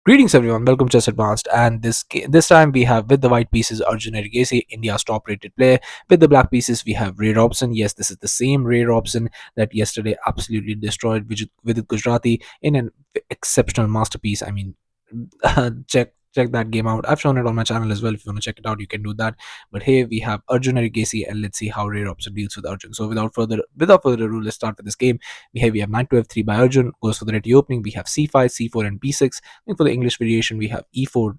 Greetings everyone, welcome to Chess Advanced, and this time we have with the white pieces Arjun Erigaisi, India's top rated player. With the black pieces we have Ray Robson. Yes, this is the same Ray Robson that yesterday absolutely destroyed Vidit Gujarati in an exceptional masterpiece. Check that game out. I've shown it on my channel as well. If you want to check it out, you can do that. But here we have Arjun Erigaisi, and let's see how Ray Robson deals with Arjun. So without further ado, let's start with this game. Here we have knight to f3 by Arjun, goes for the ready opening. We have c5, c4, and b6. And for the English variation, we have e4,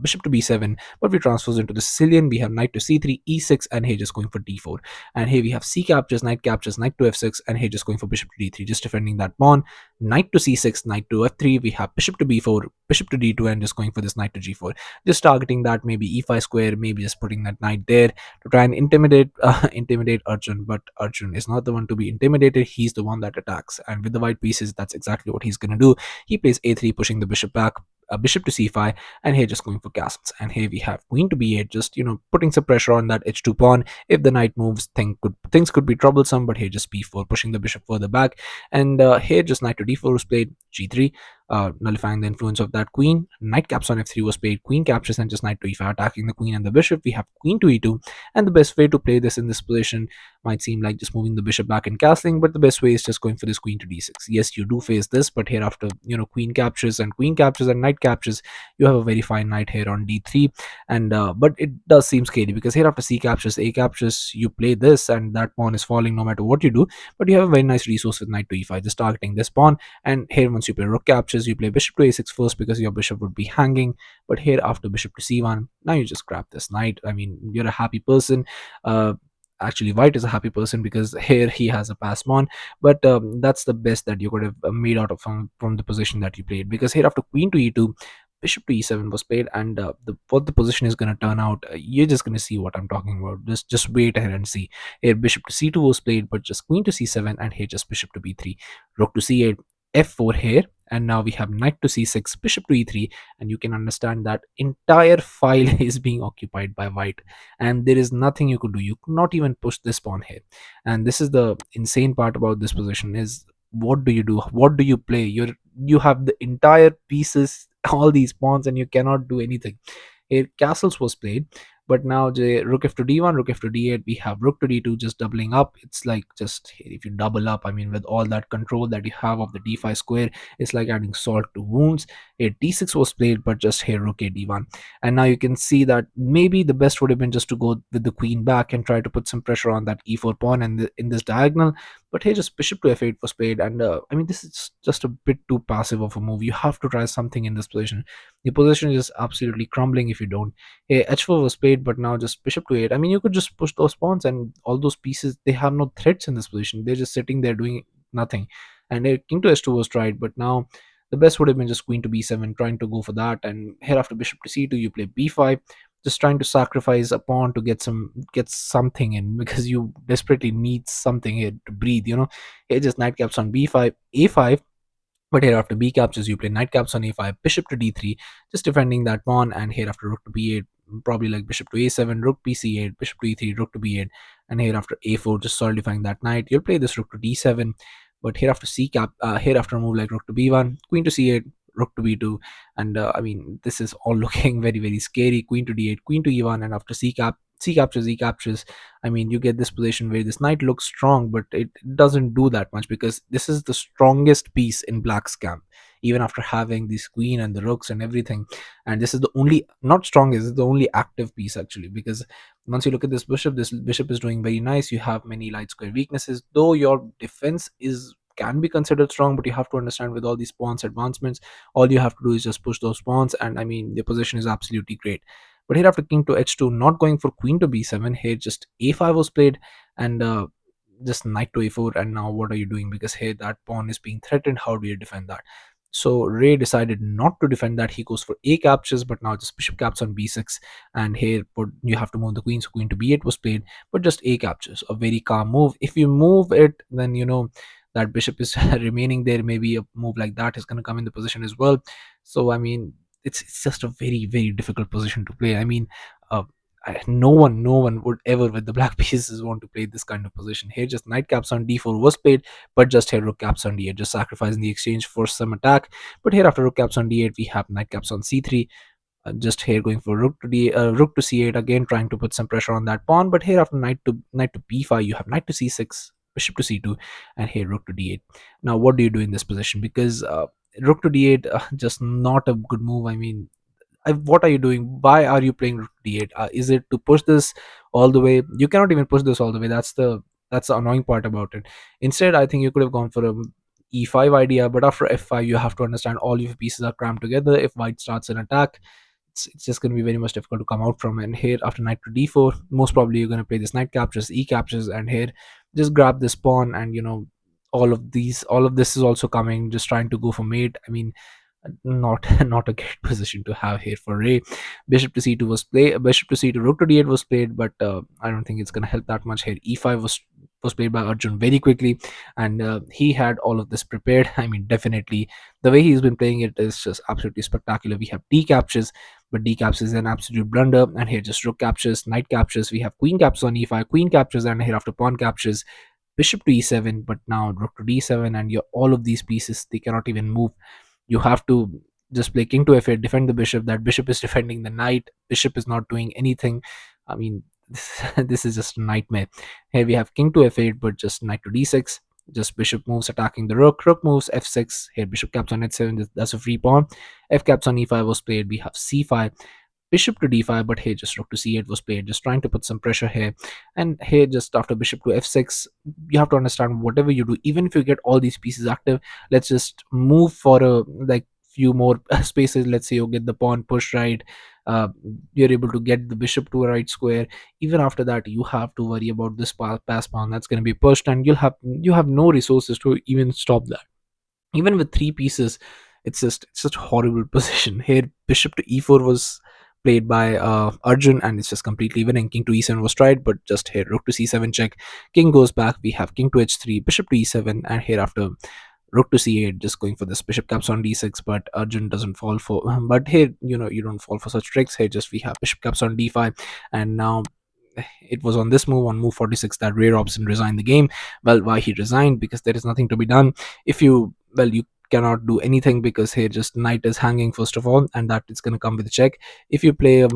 bishop to b7, but we transfers into the Sicilian. We have knight to c3, e6, and here just going for d4. And here we have c captures, knight to f6, and here just going for bishop to d3, just defending that pawn. Knight to c6, knight to f3. We have bishop to b4, bishop to d2, and just going for this knight to g4, just targeting that maybe e5 square, maybe just putting that knight there to try and intimidate Arjun. But Arjun is not the one to be intimidated. He's the one that attacks, and with the white pieces, that's exactly what he's gonna do. He plays a3, pushing the bishop back, bishop to c5, and here just going for castles. And here we have queen to b8, just putting some pressure on that h2 pawn. If the knight moves, things could be troublesome, but here just b4, pushing the bishop further back. And here just knight to d4 was played, g3, nullifying the influence of that queen. Knight caps on f3 was played, queen captures, and just knight to e5, attacking the queen and the bishop. We have queen to e2, and the best way to play this in this position might seem like just moving the bishop back and castling, but the best way is just going for this queen to d6. Yes, you do face this, but here after queen captures and knight captures, you have a very fine knight here on d3. And but it does seem scary, because here after c captures, a captures, you play this, and that pawn is falling no matter what you do. But you have a very nice resource with knight to e5, just targeting this pawn. And here once you play rook captures, you play bishop to a6 first, because your bishop would be hanging. But here after bishop to c1, now you just grab this knight. You're a happy person. Actually, white is a happy person, because here he has a pass pawn. But that's the best that you could have made out of from the position that you played, because here after queen to e2, bishop to e7 was played. And what the position is going to turn out, you're just going to see what I'm talking about. Just wait ahead and see. Here bishop to c2 was played, but just queen to c7, and here just bishop to b3, rook to c8, f4 here. And now we have knight to c6, bishop to e3, and you can understand that entire file is being occupied by white, and there is nothing you could do. You could not even push this pawn here. And this is the insane part about this position, is what do you do? What do you play? You have the entire pieces, all these pawns, and you cannot do anything. Here castles was played, but now rook f to d1, rook f to d8, we have rook to d2, just doubling up. It's like, just here, if you double up, with all that control that you have of the d5 square, it's like adding salt to wounds. Here d6 was played, but just here rook a d1. And now you can see that maybe the best would have been just to go with the queen back and try to put some pressure on that e4 pawn and in this diagonal. But here just bishop to f8 was played. And this is just a bit too passive of a move. You have to try something in this position. The position is absolutely crumbling if you don't. Here h4 was played, but now just bishop to 8. You could just push those pawns, and all those pieces, they have no threats in this position. They're just sitting there doing nothing. And king to s2 was tried, but now the best would have been just queen to b7, trying to go for that. And here after bishop to c2, you play b5, just trying to sacrifice a pawn to get something in, because you desperately need something here to breathe. Here just knight caps on b5, a5. But here after b captures, you play knight caps on a5, bishop to d3, just defending that pawn. And here after rook to b8, probably like bishop to a7, rook bc8, bishop to e3, rook to b8. And here after a4, just solidifying that knight. You'll play this rook to d7. But here after here after a move like rook to b1, queen to c8, rook to b2. And this is all looking very, very scary. Queen to d8, queen to e1, and after c captures, e captures. You get this position where this knight looks strong, but it doesn't do that much, because this is the strongest piece in black's camp, even after having this queen and the rooks and everything. And this is the only, not strongest, it's the only active piece actually, because once you look at this bishop is doing very nice. You have many light square weaknesses, though your defense can be considered strong, but you have to understand, with all these pawns advancements, all you have to do is just push those pawns. And the position is absolutely great. But here after king to h2, not going for queen to b7, here just a5 was played. And just knight to a4. And now what are you doing? Because here that pawn is being threatened. How do you defend that? So Ray decided not to defend that. He goes for a captures, but now just bishop caps on b6. And here you have to move the queen, so queen to b8 was played, but just a captures, a very calm move. If you move it, then that bishop is remaining there. Maybe a move like that is going to come in the position as well. So it's just a very, very difficult position to play. uh, no one would ever with the black pieces want to play this kind of position. Here just knight caps on d4 was played, but just here rook caps on d8, just sacrificing the exchange for some attack. But here after rook caps on d8, we have knight caps on c3. Just here going for rook to c8, again trying to put some pressure on that pawn. But here after knight to b5, you have knight to c6, bishop to c2, and here rook to d8. Now what do you do in this position? Because rook to d8, just not a good move. I mean, what are you doing? Why are you playing rook d8? Is it to push this all the way? You cannot even push this all the way. That's the annoying part about it. Instead, I think you could have gone for a e5 idea, but after f5, you have to understand all your pieces are crammed together. If white starts an attack, it's just going to be very much difficult to come out from. And here after knight to d4, most probably you're going to play this knight captures, e captures, and here just grab this pawn. And all of this is also coming, just trying to go for mate. I mean, not not a great position to have here for Ray. Bishop to c2 was played, bishop to c2, rook to d8 was played, but I don't think it's going to help that much here. e5 was played by Arjun very quickly, and he had all of this prepared. I mean, definitely the way he's been playing it is just absolutely spectacular. We have d captures, but d captures is an absolute blunder, and here just rook captures, knight captures. We have queen captures on e5, queen captures, and here after pawn captures, bishop to e7, but now rook to d7, and all of these pieces, they cannot even move. You have to just play king to f8, defend the bishop. That bishop is defending the knight. Bishop is not doing anything. I mean, this is just a nightmare. Here we have king to f8, but just knight to d6. Just bishop moves attacking the rook. Rook moves f6. Here bishop caps on h7. That's a free pawn. F caps on e5 was played. We have c5. Bishop to d5, but here just rook to c8 was played, just trying to put some pressure here. And here just after bishop to f6, you have to understand whatever you do, even if you get all these pieces active, let's just move for a like few more spaces. Let's say you get the pawn pushed right, uh, you're able to get the bishop to a right square. Even after that, you have to worry about this pass pawn that's going to be pushed, and you have no resources to even stop that. Even with three pieces, it's such a horrible position. Here bishop to e4 was played by Arjun, and it's just completely winning. King to e7 was tried, but just here rook to c7 check, king goes back. We have king to h3, bishop to e7, and here after rook to c8, just going for this bishop caps on d6, but Arjun doesn't fall for. But here, you don't fall for such tricks. Here just we have bishop caps on d5, and now it was on this move, on move 46, that Ray Robson resigned the game. Well, why he resigned? Because there is nothing to be done. If you you cannot do anything, because here just knight is hanging first of all, and that is going to come with a check. If you play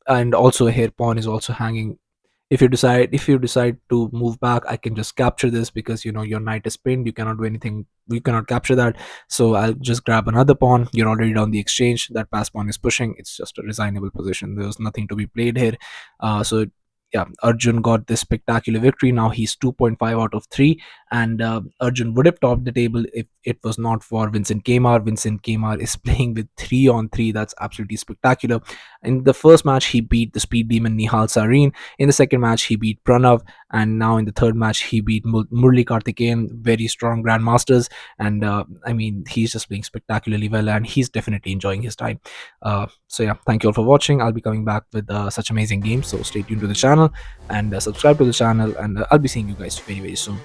and also here pawn is also hanging. If you decide to move back, I can just capture this, because your knight is pinned. You cannot do anything. You cannot capture that. So I'll just grab another pawn. You're already down the exchange. That pass pawn is pushing. It's just a resignable position. There's nothing to be played here. So yeah, Arjun got this spectacular victory. Now he's 2.5 out of 3, and Arjun would have topped the table if it was not for Vincent Kmar. Vincent Kmar is playing with 3 on 3. That's absolutely spectacular. In the first match, he beat the speed demon Nihal Sarin. In the second match, he beat Pranav, and now in the third match, he beat Murli Karthikeyan, very strong grandmasters. And I mean, he's just playing spectacularly well, and he's definitely enjoying his time. So yeah, thank you all for watching. I'll be coming back with such amazing games, so stay tuned to the channel and subscribe to the channel, and I'll be seeing you guys very, very soon.